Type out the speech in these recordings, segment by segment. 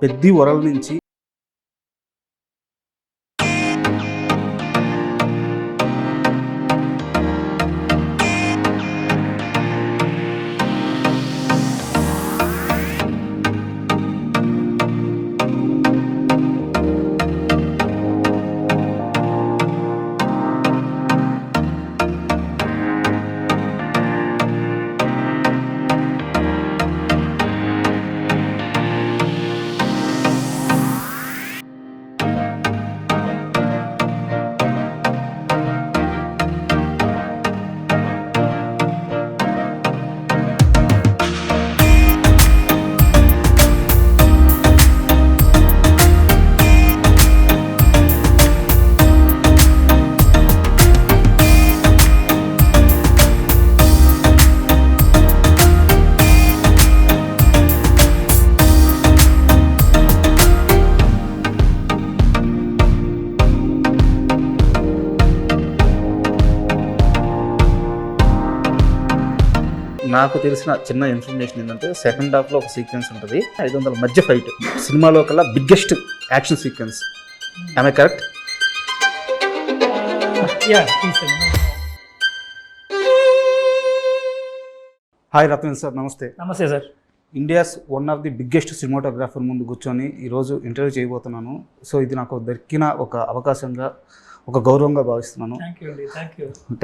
పెద్ది వరల నుంచి నాకు తెలిసిన చిన్న ఇన్ఫర్మేషన్ ఏంటంటే సెకండ్ హాఫ్లో ఒక సీక్వెన్స్ ఉంటుంది 500 మధ్య ఫైట్ సినిమాలో కల్లా బిగ్గెస్ట్ యాక్షన్ సీక్వెన్స్. ఆమె కరెక్ట్? హాయ్ రత్న సార్, నమస్తే. నమస్తే sir. India's one of the biggest cinematographer ముందు కూర్చొని ఈరోజు ఇంటర్వ్యూ చేయబోతున్నాను. సో ఇది నాకు దొరికిన ఒక అవకాశంగా, ఒక గౌరవంగా భావిస్తున్నాను.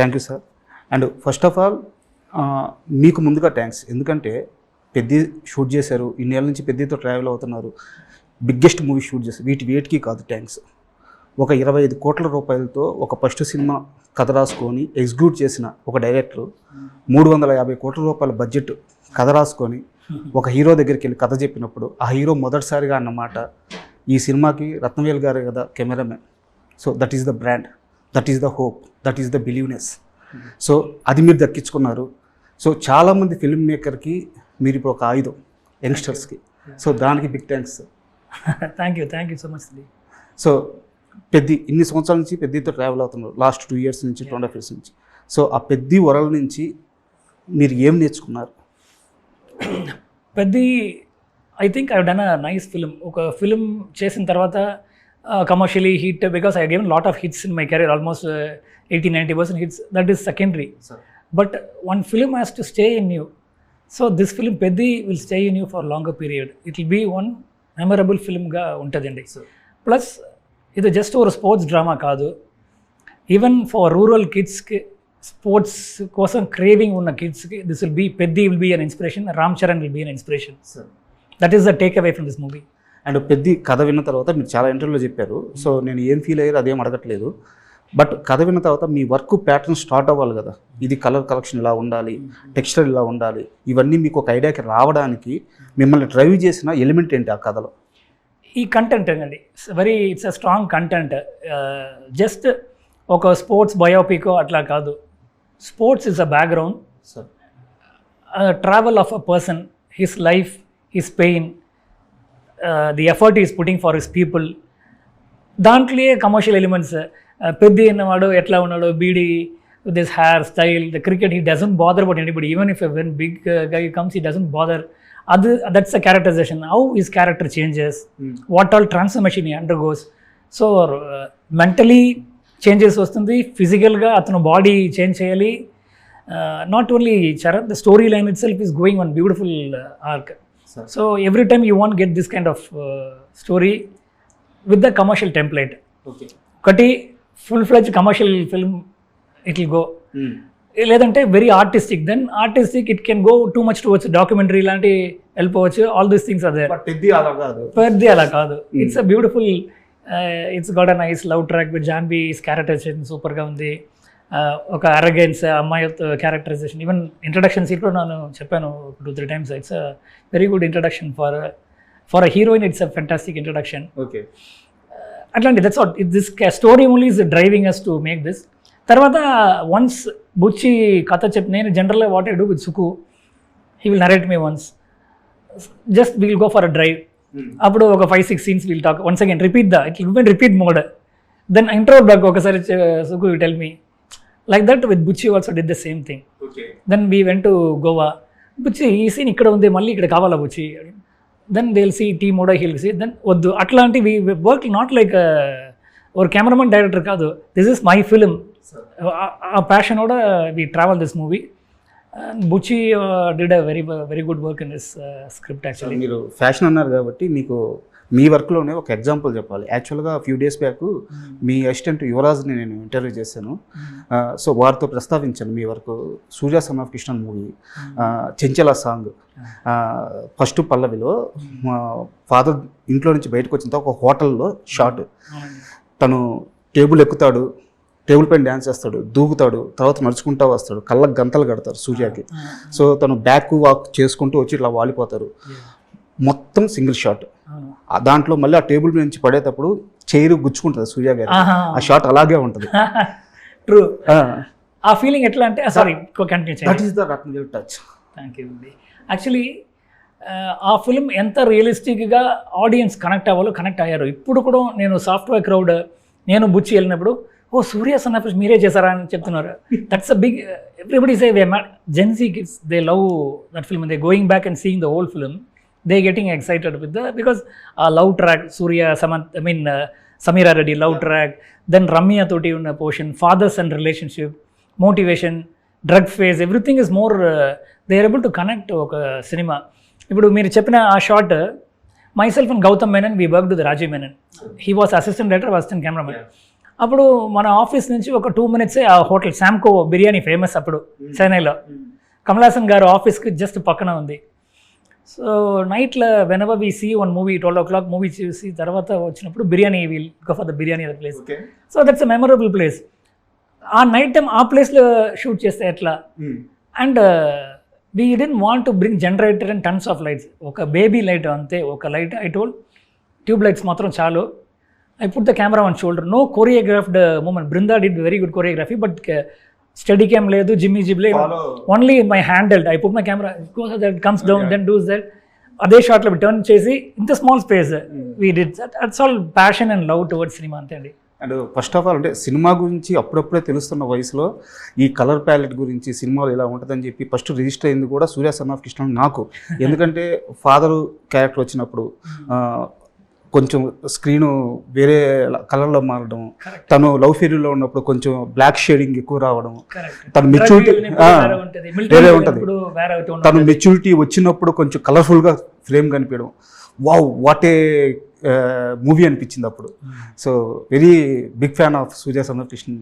Thank you sir. And first of all మీకు ముందుగా థ్యాంక్స్. ఎందుకంటే పెద్ది షూట్ చేశారు, ఇన్నేళ్ళ నుంచి పెద్దితో ట్రావెల్ అవుతున్నారు, బిగ్గెస్ట్ మూవీ షూట్ చేశారు. వీటికి కాదు థ్యాంక్స్. ఒక 25 కోట్ల రూపాయలతో ఒక ఫస్ట్ సినిమా కథ రాసుకొని ఎగ్జిక్యూట్ చేసిన ఒక డైరెక్టర్ 350 కోట్ల రూపాయల బడ్జెట్ కథ రాసుకొని ఒక హీరో దగ్గరికి వెళ్ళి కథ చెప్పినప్పుడు ఆ హీరో మొదటిసారిగా అన్నమాట, ఈ సినిమాకి రత్నవేల్ గారే కదా cameraman. So that is the brand, that is the hope, that is the believeness. So అది మీరు దక్కించుకున్నారు. సో చాలామంది ఫిల్మ్ మేకర్కి మీరు ఇప్పుడు ఒక ఆయుధం, యంగ్స్టర్స్కి. సో దానికి big thanks. Thank you so much. So Peddi ఇన్ని సంవత్సరాల నుంచి పెద్దితో ట్రావెల్ అవుతున్నారు, లాస్ట్ 2 years నుంచి, 2.5 years నుంచి. సో ఆ పెద్ది వరల నుంచి మీరు ఏం నేర్చుకున్నారు? Peddi, I think I done a nice film. ఒక ఫిల్మ్ చేసిన తర్వాత commercially hit, because I given lot of hits in my career, almost 80-90% hits. That is secondary. But one film has to stay in you. So this film Peddi will stay in you for a longer period. It will be one memorable film ga untadandi. Plus idu just or sports drama kaadu, even for rural kids ki sports kosam craving unna kids ki this will be, Peddi will be an inspiration, Ram Charan will be an inspiration. That is the takeaway from this movie. And Peddi కథ విన్న తర్వాత మీరు చాలా ఇంటర్వ్యూలో చెప్పారు. So నేను ఏం feel అయ్యారు అదేం అడగట్లేదు. బట్ కథ విన్న తర్వాత మీ వర్క్ ప్యాటర్న్ స్టార్ట్ అవ్వాలి కదా. ఇది కలర్ కలెక్షన్ ఇలా ఉండాలి, టెక్స్చర్ ఇలా ఉండాలి, ఇవన్నీ మీకు ఒక ఐడియాకి రావడానికి మిమ్మల్ని డ్రైవ్ చేసిన ఎలిమెంట్ ఏంటి ఆ కథలో? ఈ కంటెంట్ అండి, it's a strong content. Just ఒక స్పోర్ట్స్ బయోపిక్ అట్లా కాదు. Sports is a background, travel of a person, his life, his pain, the effort is putting for his people. దాంట్లో కమర్షియల్ ఎలిమెంట్స్. పెద్ది అన్నవాడు ఎట్లా ఉన్నాడు, beedi, this hair style, the cricket, he doesn't bother about anybody. Even if when big guy comes, he doesn't bother. That's a characterization. How his character changes, what all transformation he undergoes. So mentally changes వస్తుంది, ఫిజికల్గా అతను body change చేయాలి. Not only Charan, the story line itself is going one beautiful arc. So every time you want get this kind of story with the commercial template. ఒకటి full fledge commercial film it will go, లేదంటే very artistic. Then artistic it can go too much towards documentary లాంటి వెళ్ళిపోవచ్చు. All these things are there. Peddi అలా కాదు. It's a beautiful, it's got a nice love track with Janhvi's characterization సూపర్గా ఉంది. ఒక arrogance అమ్మాయి characterisation, even introduction సీట్లో నేను చెప్పాను 2-3 times. It's a very good introduction for a heroine. It's a fantastic introduction. Okay, అట్లాంటి that's what this story only is driving us to make this. తర్వాత once Buchi కథ చెప్పి, నేను జనరల్గా what I do with Suku, he will narrate me once, just will go for a drive. అప్పుడు ఒక 5-6 scenes will talk once again, it will repeat mode. Then intro block ఒకసారి Suku you tell me, like that with Buchi also did the same thing. Then we went to Goa. Buchi ఈ scene ఇక్కడ ఉంది, మళ్ళీ ఇక్కడ కావాలా Buchi? Then they will see టీ మోడో హీల్ సీ దెన్ వద్దు అట్లాంటి వి వర్క్ నాట్ లైక్ ఒక కెమెరామన్ డైరెక్టర్ కాదు, దిస్ ఇస్ మై ఫిలిం. ఆ ప్యాషనోட we travel this movie. Buchi did a very good work in this script actually. మీరు ఫ్యాషన్ అన్నారు కాబట్టి మీకు మీ వర్క్లోనే ఒక ఎగ్జాంపుల్ చెప్పాలి. యాక్చువల్గా ఫ్యూ డేస్ బ్యాక్ మీ అసిస్టెంట్ యువరాజ్ని నేను ఇంటర్వ్యూ చేశాను. సో వారితో ప్రస్తావించాను మీ work. Surya son of Krishnan movie చెంచల సాంగ్ ఫస్ట్ పల్లవిలో మా ఫాదర్ ఇంట్లో నుంచి బయటకు వచ్చిన తర్వాత ఒక హోటల్లో షాట్, తను టేబుల్ ఎక్కుతాడు, టేబుల్ పైన డ్యాన్స్ చేస్తాడు, దూకుతాడు, తర్వాత నడుచుకుంటూ వస్తాడు, కళ్ళకు గంతలు కడతారు సూర్యకి. సో తను బ్యాక్ వాక్ చేసుకుంటూ వచ్చి ఇట్లా వాలిపోతారు. మొత్తం సింగిల్ షాట్. దాంట్లో మళ్ళీ ఆ టేబుల్ నుంచి పడేటప్పుడు చైర్ గుచ్చుకుంటుంది సూర్య గారు. ఆ షాట్ అలాగే ఉంటుంది. ట్రూ. ఆ ఫీలింగ్ ఎట్లా అంటే సారీ కంటిన్యూ చేయండి. That is the Rathnavel touch. Thank you అండి. యాక్చువల్లీ ఆ ఫిల్మ్ ఎంత రియలిస్టిక్గా ఆడియన్స్ కనెక్ట్ అవ్వాలో కనెక్ట్ అయ్యారు. ఇప్పుడు కూడా నేను సాఫ్ట్వేర్ క్రౌడ్ నేను బుచ్చి వెళ్ళినప్పుడు ఓ సూర్య సన్ ఆఫ్ మీరే చేశారా అని చెప్తున్నారు. That's a big everybody say gen Z kids they love that film, they going back and seeing the whole film, they getting excited with the because ఆ love track Surya Sameera Reddy love track, then Ramya తోటి ఉన్న portion, fathers and relationship, motivation, drug phase, everything is more they are able to connect ఒక సినిమా. ఇప్పుడు మీరు చెప్పిన ఆ shot myself and Gautham Menon we work to the Rajiv Menon. He was assistant director, assistant cameraman. అప్పుడు మన ఆఫీస్ నుంచి ఒక 2 minutes ఆ హోటల్ శాంకో బిర్యానీ ఫేమస్ అప్పుడు చెన్నైలో. కమలాసన్ గారు ఆఫీస్కి జస్ట్ పక్కన ఉంది. సో నైట్లో whenever we see one movie 12 o'clock movie చూసి తర్వాత వచ్చినప్పుడు biryani will go for the biryani other place. So that's a memorable place. ఆ నైట్ టైం ఆ ప్లేస్లో షూట్ చేస్తే ఎట్లా. And we didn't want to bring generator and tons of lights. ఒక baby light అంతే, ఒక light I told tube lights మాత్రం చాలు. I put the camera on shoulder. No choreographed movement. Brinda did very good choreography, but steady cam ledu, Jimmy Jib ledu. Only my handheld. I put my camera, goes that, comes down, then does that. Ade shot lo turn chesi in the small space we did that. That's all passion and love towards cinema ante andi. And first of all అంటే cinema గురించి అప్పుడప్పుడే తెలుస్తున్న వయసులో ఈ colour palette గురించి సినిమాలు ఇలా ఉంటుందని చెప్పి ఫస్ట్ రిజిస్టర్ అయింది కూడా సూర్య సన్ ఆఫ్ కృష్ణ నాకు. ఎందుకంటే ఫాదర్ క్యారెక్టర్ వచ్చినప్పుడు కొంచెం స్క్రీను వేరే కలర్లో మారడం, తను లవ్ ఫెయిరీలో ఉన్నప్పుడు కొంచెం బ్లాక్ షేడింగ్ ఎక్కువ రావడం, తన మెచ్యూరిటీ వేరే ఉంటుంది, తను మెచ్యూరిటీ వచ్చినప్పుడు కొంచెం కలర్ఫుల్గా ఫ్రేమ్ కనిపించడం, వావ్ వాట్ ఏ మూవీ అనిపించింది అప్పుడు. So very big fan of Surya son of Krishna.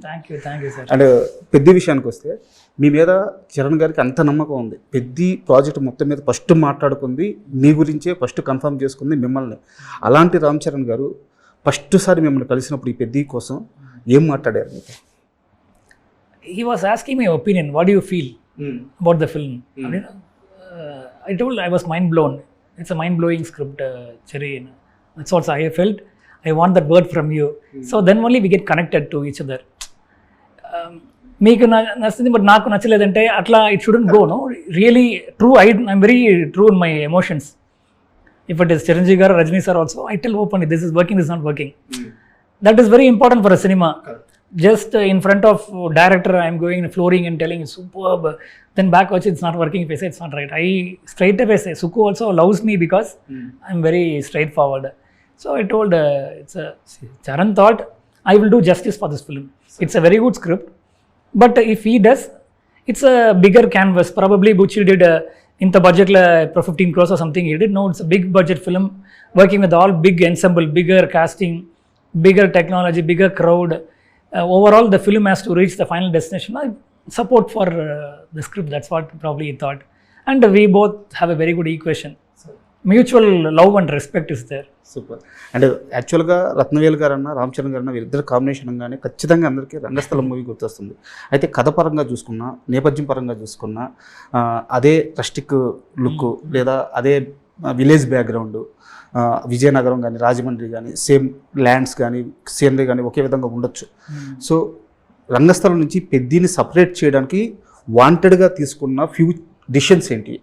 అండ్ పెద్ద విషయానికి వస్తే మీ మీద చరణ్ గారికి అంత నమ్మకం ఉంది. పెద్ద ప్రాజెక్ట్ మొత్తం మీద ఫస్ట్ మాట్లాడుకుంది మీ గురించే, ఫస్ట్ కన్ఫర్మ్ చేసుకుంది మిమ్మల్ని. అలాంటి రామ్ చరణ్ గారు ఫస్ట్ సారి మిమ్మల్ని కలిసినప్పుడు ఈ పెద్ద కోసం ఏం మాట్లాడారు మీకు? He was asking my opinion, what do you feel about the film? I told I was mind blown. It's a mind blowing script, Cherry. That's what I felt. I want that word from you. So then only we get connected to each other. మీకు నచ్చింది but నాకు నచ్చలేదంటే అట్లా it shouldn't go. No really true. I'm very true in my emotions. If it is Chiranjeevi garu, Rajini sir also, I tell openly this is working, this not working. That is very important for a సినిమా. Just in front of director I am going flooring and telling superb, then back watch it's not working. If I say it's not right, I straight away say Suku also loves me because I'm very straightforward. So I told it's a Charan thought I will do justice for this film. It's a very good script, but if he does, it's a bigger canvas. Probably Bucci did in the budget for 15 crores or something he did. No, it's a big budget film working with all big ensemble, bigger casting, bigger technology, bigger crowd. Overall the film has to reach the final destination. I support for the script. That's what probably he thought, and we both have a very good equation. Mutual love and respect is there. Super. And యాక్చువల్గా రత్నవేల్ గారు అన్న, రామ్ చరణ్ గారు అన్న వీరిద్దరు combination అనగానే ఖచ్చితంగా అందరికీ రంగస్థలం movie గుర్తొస్తుంది. అయితే కథ పరంగా చూసుకున్నా, నేపథ్యం పరంగా చూసుకున్నా, అదే రస్టిక్ లుక్ లేదా అదే విలేజ్ బ్యాక్గ్రౌండ్, విజయనగరం కానీ రాజమండ్రి కానీ సేమ్ ల్యాండ్స్ కానీ సీనరీ కానీ ఒకే విధంగా ఉండొచ్చు. సో రంగస్థలం నుంచి పెద్దిని సపరేట్ చేయడానికి వాంటెడ్గా తీసుకున్న ఫ్యూ డిసిషన్స్ ఏంటి?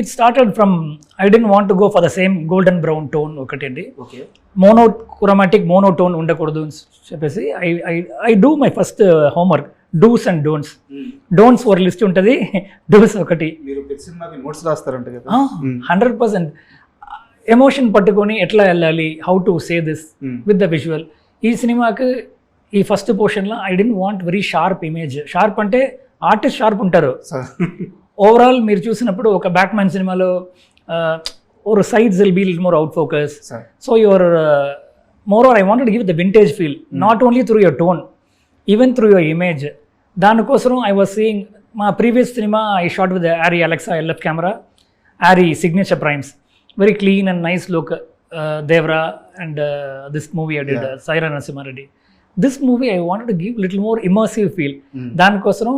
It started from I didn't want to go for the same golden brown tone ఒకటండి. ఓకే, మోనోక్రోమాటిక్ మోనోటోన్ ఉండకూడదు అని చెప్పేసి I do my first homework. Dos and don'ts. Don'ts ఒక లిస్ట్ ఉంటుంది, డూస్ ఒకటి. మీరు ప్రతి సినిమాకి నోట్స్ రాస్తారంట కదా. 100% ఎమోషన్ పట్టుకొని ఎట్లా వెళ్ళాలి, how to say this with the visual. ఈ సినిమాకి ఈ ఫస్ట్ పోర్షన్లో I don't want very sharp image. Sharp అంటే ఆర్టిస్ట్ షార్ప్ ఉంటారు. ఓవరాల్ మీరు చూసినప్పుడు ఒక బ్యాట్మ్యాన్ సినిమాలో or sides will be a little more out focus. So your moreover I wanted to give the vintage feel, not only through your tone, even through your image. దానికోసం I was seeing my previous cinema I shot with the Arri Alexa LF camera, Arri signature primes, very clean and nice look. Devra and this movie I did, Saira Narasimha Reddy. This movie I wanted to give little more immersive feel. దానికోసం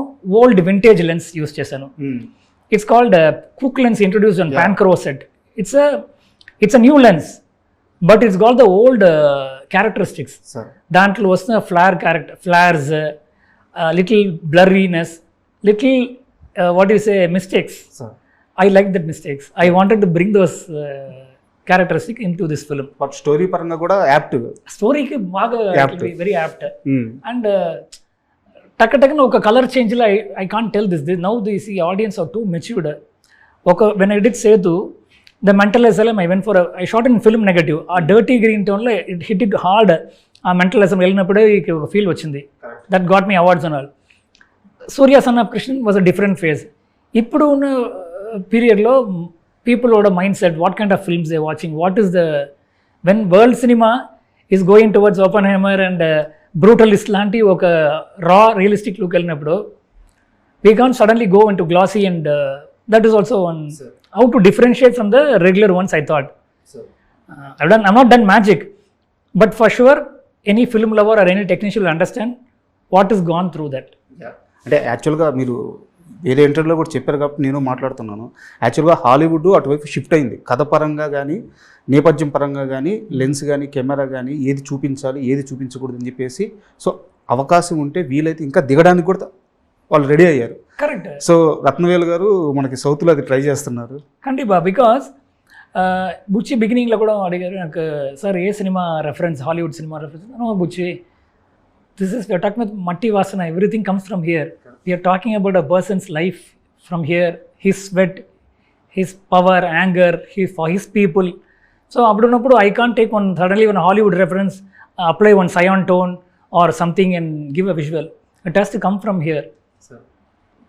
old vintage lens use చేశాను. It's called Cook lens introduced on Pancro set. It's a new lens, but it's got the old characteristics. దాంట్లో వస్తున్న flares, little blurriness, little what you say mistakes. I like that mistakes. I wanted to bring those characteristics into this film. But story పరంగా కూడా apt, స్టోరీకి బాగా very apt. And టక్కన ఒక colour చేంజ్లో I can't tell this now this ఈ audience are too matured. When I did Sethu the mental asylum I shot in film negative. ఆ dirty green టోన్లో ఇట్ హిట్ ఇట్ హార్డ్. ఆ mental asylum వెళ్ళినప్పుడే ఒక feel వచ్చింది. That got me awards and all. Surya son of Krishnan was a different phase. ఇప్పుడు ఉన్న పీరియడ్లో people ఓడ mindset, what kind of films they watching, what is the when world cinema is going towards Oppenheimer and Brutalist లాంటి ఒక raw realistic look వెళ్ళినప్పుడు we can suddenly go into glassy and that is also one how to differentiate from the regular ones. I thought I'm not done magic, but for sure any film lover or any technician will understand what has gone through that. అంటే యాక్చువల్గా మీరు వేరే ఇంటర్వ్యూలో కూడా చెప్పారు కాబట్టి నేను మాట్లాడుతున్నాను. యాక్చువల్గా హాలీవుడ్ అటువైపు షిఫ్ట్ అయింది. కథ పరంగా కానీ, నేపథ్యం పరంగా కానీ, లెన్స్ కానీ, కెమెరా కానీ, ఏది చూపించాలి ఏది చూపించకూడదు అని చెప్పేసి, సో అవకాశం ఉంటే వీలైతే ఇంకా దిగడానికి కూడా వాళ్ళు రెడీ అయ్యారు. కరెక్ట్. సో రత్నవేలు గారు మనకి సౌత్లో అది ట్రై చేస్తున్నారు. కండిపా. బికాస్ బుచ్చి బిగినింగ్లో కూడా అడిగారు నాకు, సార్ ఏ సినిమా రెఫరెన్స్, హాలీవుడ్ సినిమా reference? No Buchi, this is we're talking with మట్టి వాసన, everything comes from here. We're talking about a person's life from here, his sweat, his power, anger, for his people. So అప్పుడున్నప్పుడు I can't take one suddenly one Hollywood reference, apply one cyan tone or something and give a visual. It has to come from here.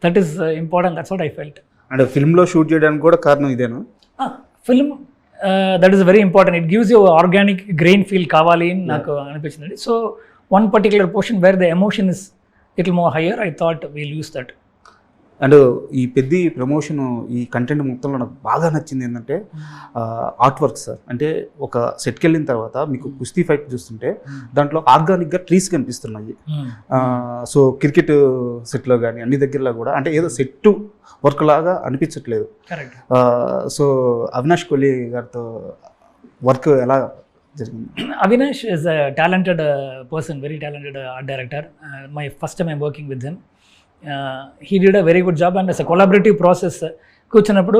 That is important. That's what I felt. And ఫిల్మ్లో shoot చేయడానికి కూడా కారణం ఇదేనా? Film that is very important. It gives you organic grain feel కావాలి అని నాకు అనిపించింది. So one particular portion where the emotion is little more higher, I thought we'll use that. And ఈ పెద్ద ప్రమోషన్, ఈ కంటెంట్ మొత్తంలో నాకు బాగా నచ్చింది ఏంటంటే ఆర్ట్ వర్క్ సార్. అంటే ఒక సెట్కి వెళ్ళిన తర్వాత మీకు కుస్తీ ఫైట్ చూస్తుంటే దాంట్లో ఆర్గానిక్గా ట్రీస్ కనిపిస్తున్నాయి. సో క్రికెట్ సెట్లో కానీ అన్ని దగ్గరలో కూడా అంటే ఏదో సెట్ వర్క్ లాగా అనిపించట్లేదు. సో అవినాష్ కోహ్లీ గారితో వర్క్ ఎలా జరిగింది? Avinash is a talented person, very talented art director. My first time I'm working with him. He did a very good job, and as a collaborative process కూర్చున్నప్పుడు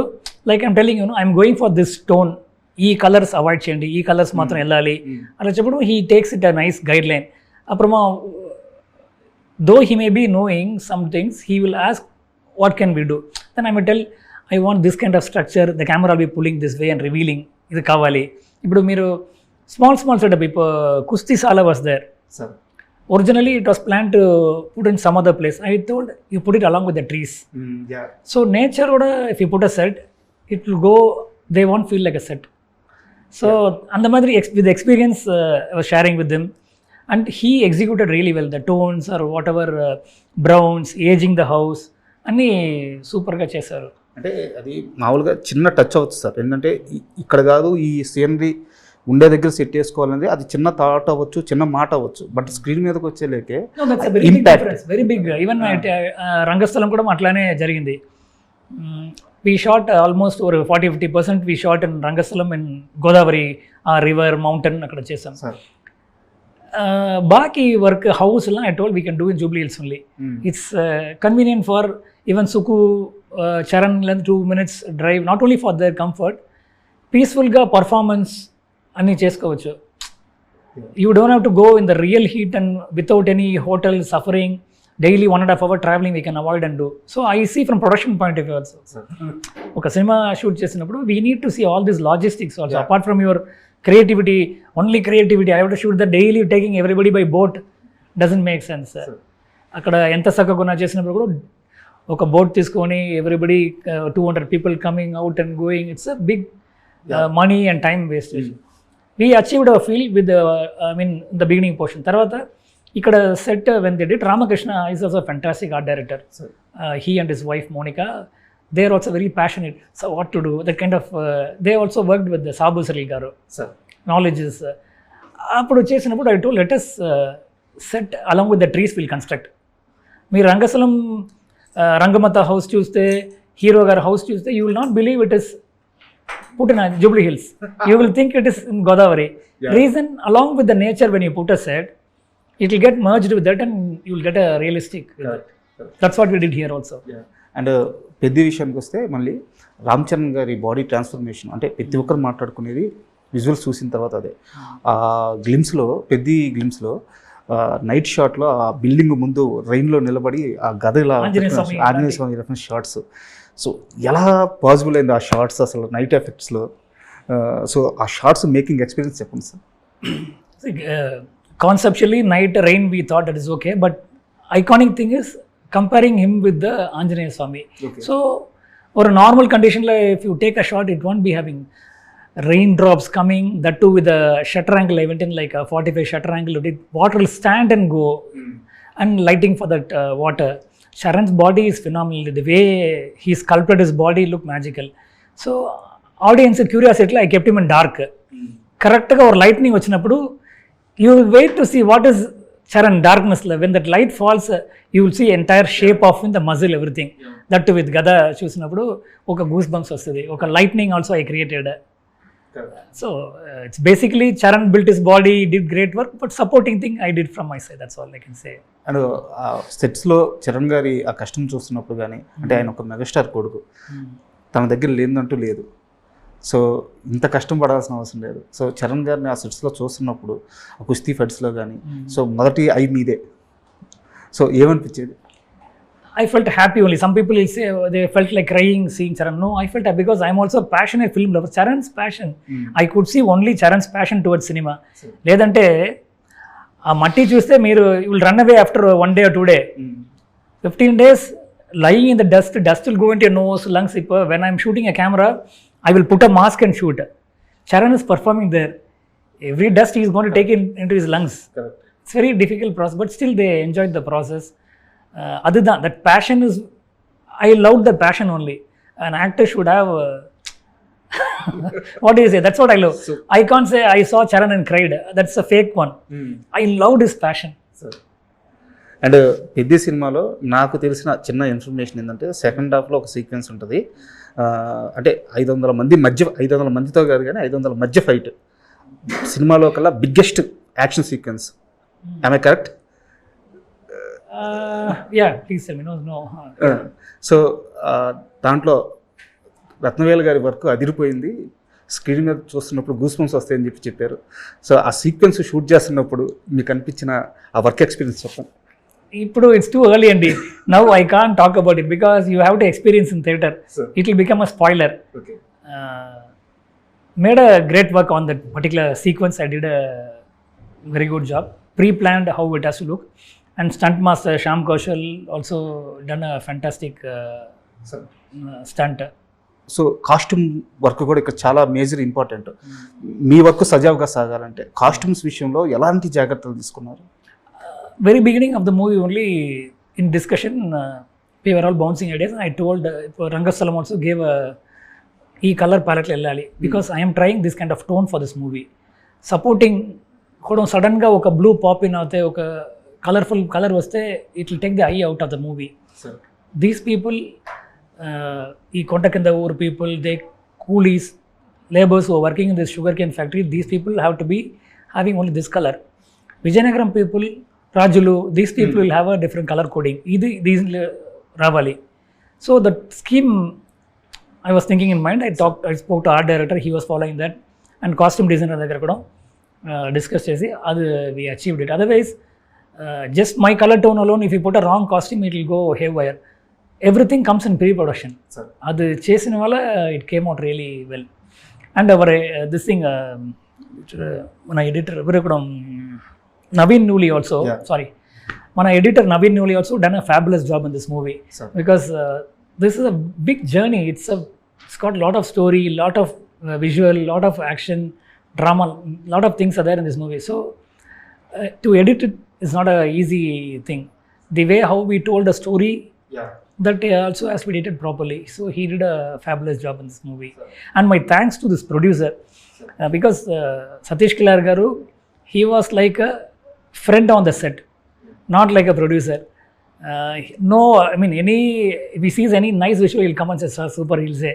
like I'm telling I'm going for this tone, ఈ colours avoid చేయండి, ఈ colours మాత్రం వెళ్ళాలి అలా చెప్పడం. He takes it a nice guideline. అప్పుడమా though he may be knowing some things, he will ask what can we do. Then I may tell I want this kind of structure, the camera will be pulling this way and revealing, ఇది కావాలి. ఇప్పుడు మీరు small setup, ఇప్పుడు కుస్తీ సాలా was there. Originally, it was planned to put in some other place. I told you put it along with the trees. So nature, if you put a set, it will go. They won't feel like a set. So and the madri with the experience I was sharing with them, and he executed really well. The tones or whatever browns, aging the house, అన్నీ సూపర్గా చేశారు. అంటే అది మామూలుగా చిన్న touch అవ్వచ్చు sir. ఏంటంటే ఇక్కడ కాదు, ఈ సీనరీ ఉండే దగ్గర సెట్ చేసుకోవాలంటే అది చిన్న థాట్ అవ్వచ్చు, చిన్న మాట అవ్వచ్చు, బట్ స్క్రీన్ మీదకి వచ్చేలేకే impact very big. Even Rangasthalam కూడా అట్లానే జరిగింది. వీ షాట్ ఆల్మోస్ట్ ఒక 40-50% we shot in Rangasthalam, in Godavari river, mountain అక్కడ చేసాం. బాకీ వర్క్ హౌస్లో I told we can do in Jubilee Hills only. It's convenient for even Suku, Charan, 2 minutes drive, not only for their comfort, పీస్ఫుల్గా performance అన్నీ చేసుకోవచ్చు. You don't have to go in the real heat and without any hotel suffering, daily 1.5 hour travelling we can avoid and do. So I see from production point of view also. ఒక సినిమా shoot చేసినప్పుడు we need to see all this logistics also. Apart from your creativity, only creativity, I have to shoot the daily taking everybody by boat, doesn't make sense. అక్కడ ఎంత చక్కగా చేసినప్పుడు కూడా ఒక boat తీసుకొని everybody 200 people coming out and going, it's a big money and time wastage. We achieved a feel with I mean the beginning portion. తర్వాత ఇక్కడ set when they did, Ramakrishna is also fantastic art director. He and his wife Monika, they are also very passionate. So what to do, that kind of they also worked with the Sabu Saril garu, knowledge is appudu chesinappudu I told let us set along with the trees we'll construct. meer Rangasalam Rangamata house chuste, hero gar house chuste, you will not believe it is put in Jubilee Hills. You will think it is in Godavari. Reason, along with the nature, when you put a set, it will get merged with that and you will get a realistic. That's what we did here also. And పెద్ద విషయానికి వస్తే మళ్ళీ రామ్ చరణ్ గారి body transformation, అంటే ప్రతి ఒక్కరు మాట్లాడుకునేది visuals చూసిన తర్వాత అదే. ఆ గ్లిమ్స్లో, పెద్ద గ్లిమ్స్లో నైట్ షాట్లో ఆ బిల్డింగ్ ముందు రైన్లో నిలబడి ఆ గద ఇలా ఆంజనేయ స్వామి రెఫరెన్స్ షార్ట్స్. సో ఎలా పాసిబుల్ అయింది ఆ షార్ట్స్ అసలు నైట్ ఎఫెక్ట్స్లో? సో ఆ షార్ట్స్ మేకింగ్ ఎక్స్పీరియన్స్ చెప్పండి sir. Conceptually, night rain we thought that is okay, but iconic thing is comparing him with the Anjaneya Swami. Okay. So, for a normal condition, like if you take a shot, it won't be having raindrops coming, that too with a shutter angle. I went in like a 45 shutter angle. Water will stand and go, and lighting for that water. Sharan's body is phenomenal. The way he sculpted his body looked magical. So, audience curiosity, I kept him in dark. Correct ga or lightning vachinappudu, you will wait to see what is Charan darkness. When that light falls, you will see entire shape of in the muzzle, everything. That too with Gada చూసినప్పుడు ఒక goose bumps వస్తుంది. ఒక lightning also I created. So it's basically Charan built his body, did great work, but supporting thing I did from my side, that's all I can say. And సెట్స్లో చరణ్ గారి ఆ కష్టం చూస్తున్నప్పుడు కానీ, అంటే ఆయన ఒక మెగాస్టార్ కొడుకు, తన దగ్గర లేదంటూ లేదు. సో ఇంత కష్టం పడాల్సిన అవసరం లేదు. సో చరణ్ గారిని ఆ సెట్స్లో చూస్తున్నప్పుడు, ఆ కుస్తీ ఫైట్స్లో కానీ, సో మొదటి ఐ మీదే. So ఏమనిపించేది? I felt happy only. Some people will say they felt like crying seeing Charan. No, I felt happy because I am also a passionate film lover. Charan's passion. I could see only Charan's passion towards cinema. లేదంటే ఆ మట్టి చూస్తే మీరు you will run away after 1 day or 2 days. 15 days lying in the dust will go into your nose, lungs. When I am shooting a camera, I will put a mask and shoot. Charan is performing there. Every dust he is going to take into his lungs. Correct. It's very difficult process, but still they enjoyed the process. Other than that, passion is, I loved the passion only. An actor should have, what do you say? That's what I love. So, I can't say I saw Charan and cried. That's a fake one. I loved his passion. And పెద్ద సినిమాలో నాకు తెలిసిన చిన్న information ఏంటంటే, second హాఫ్లో ఒక sequence ఉంటుంది. అంటే 500 మందితో కాదు కానీ 500 మధ్య ఫైట్. సినిమాలో కల్లా biggest action sequence. Am I correct? Yeah, please tell me. No. So దాంట్లో రత్నవేలు గారి వర్క్ అదిరిపోయింది. స్క్రీన్ మీద చూస్తున్నప్పుడు గూస్ బంప్స్ వస్తాయని చెప్పారు. సో ఆ సీక్వెన్స్ షూట్ చేస్తున్నప్పుడు మీకు అనిపించిన ఆ వర్క్ ఎక్స్పీరియన్స్ చెప్పండి. ఇప్పుడు ఇట్స్ టూ ఎర్లీ అండి. Now I can't talk about it because you have to experience in theatre. It will become a spoiler. Made a great work on that particular sequence. I did a very good job. Pre-planned how it has to look, and stunt master Shyam Kaushal also done a fantastic stunt. So costume work కూడా ఇక్కడ చాలా major important. మీ work సజావుగా సాగాలంటే costumes విషయంలో ఎలాంటి జాగ్రత్తలు తీసుకున్నారు? Very beginning of the movie only, in discussion, we were all bouncing ideas, and I told Rangasalam also gave ఈ colour ప్యాలెట్లో వెళ్ళాలి, because I'm trying this kind of tone for this movie. Supporting కూడా సడన్గా ఒక blue pop in అవుతే, ఒక colourful colour వస్తే it will take the eye out of the movie. These people, ఈ కొండ కింద ఊరు people, they coolies, labours who working in this sugar cane factory, these people have to be having only this colour. Vizianagaram people, రాజులు, these people will have a different colour coding. ఇది దీని రావాలి. So that scheme I was thinking in mind. I spoke to art director, he was following that, and costume designer దగ్గర కూడా discuss చేసి అది we achieved it. Otherwise just my color tone alone, if you put a wrong costume, it will go haywire. Everything comes in pre-production. అది చేసిన వల్ల it came out really well. And our this thing, మన editor ఎవరు కూడా Naveen Nooli also, sorry, మన editor Naveen Nooli also done a fabulous job in this movie, because this is a big journey. It's got lot of story, lot of visual, lot of action, drama, lot of things are there in this movie. So to edit it is not a easy thing. The way how we told the story, that also has to be edited properly. So he did a fabulous job in this movie. And my thanks to this producer, because Satish Kilar garu, he was like a friend on the set, not like a producer. No, I mean, if he sees any nice visual, he'll come and say, "Sir, super," he'll say.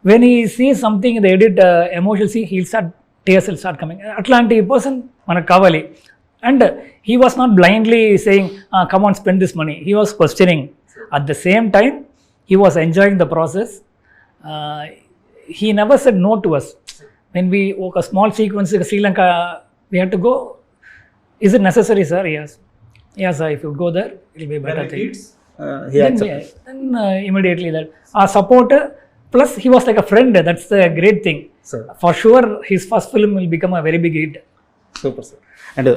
When he sees something in the edit, emotional scene, he'll start, tears will start coming. Atlanti person manaku kavali. And he was not blindly saying, "Come on, spend this money." He was questioning. At the same time, he was enjoying the process. He never said no to us. When we walk a small sequence in Sri Lanka, we had to go. Is it necessary, sir? Yes. Yes, sir. If you go there, it will be better thing. Then immediately that our supporter, plus he was like a friend. That's the great thing. Sir. For sure, his first film will become a very big hit. Super sir. And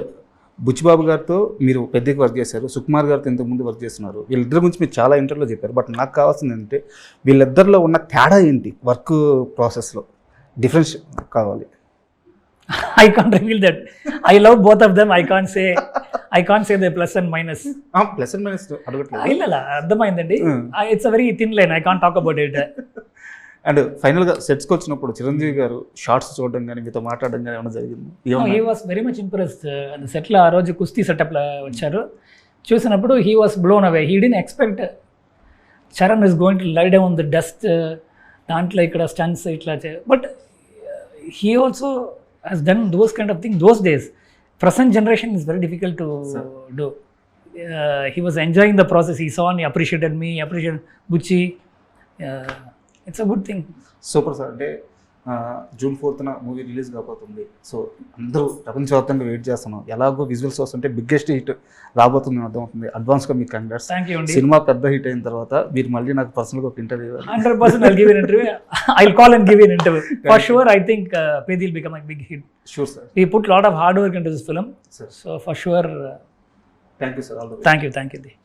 Buchibabu గారితో మీరు పెద్దకి work చేశారు, సుకుమార్ గారితో ఇంతకుముందు work చేస్తున్నారు. వీళ్ళిద్దరి గురించి మీరు చాలా ఇంటర్వ్యూలో చెప్పారు. బట్ నాకు కావాల్సింది ఏంటంటే వీళ్ళిద్దరిలో ఉన్న తేడా ఏంటి, వర్క్ ప్రాసెస్లో డిఫరెన్స్ కావాలి. I can't reveal that. I love both of them. I can't say the plus and minus. Plus and minus అడగట్లేదు. ಇಲ್ಲ అర్థమైందండి. It's a very thin line. I can't talk about it. And ఫైనల్గా సెట్స్కి వచ్చినప్పుడు చిరంజీవి గారు shorts చూడడం కానీ మీతో మాట్లాడడం కానీ ఏమైనా జరిగింది? He was very much impressed. సెట్లో ఆ రోజు కుస్తీ సెటప్లో వచ్చారు. చూసినప్పుడు he was blown away. He didn't expect Charan is going to lie down the dust, దాంట్లో ఇక్కడ స్టన్స్ ఇట్లా. But he also has done those kind of things those days. Present generation is very difficult to do. He was enjoying the process. He saw and he appreciated me, appreciated Bucci. It's a good thing. Super sir. అంటే June 4th movie release కాబోతుంది. So అందరూ ప్రపంచవ్యాప్తంగా wait చేస్తున్నాం. ఎలాగో visuals వస్తుంటే biggest hit రాబోతుంది అర్థమవుతుంది. అడ్వాన్స్గా మీకు కంగ్రాట్స్. Thank you. సినిమా పెద్ద హిట్ అయిన తర్వాత మీరు మళ్ళీ నాకు పర్సనల్గా ఒక interview 100% I'll give an interview. I'll call and give you an interview. For sure, I think Pedi will become a big hit. Sure, sir. We put a lot of hard work into this film. Sir. So for sure. Thank you, sir. All the best. Thank you.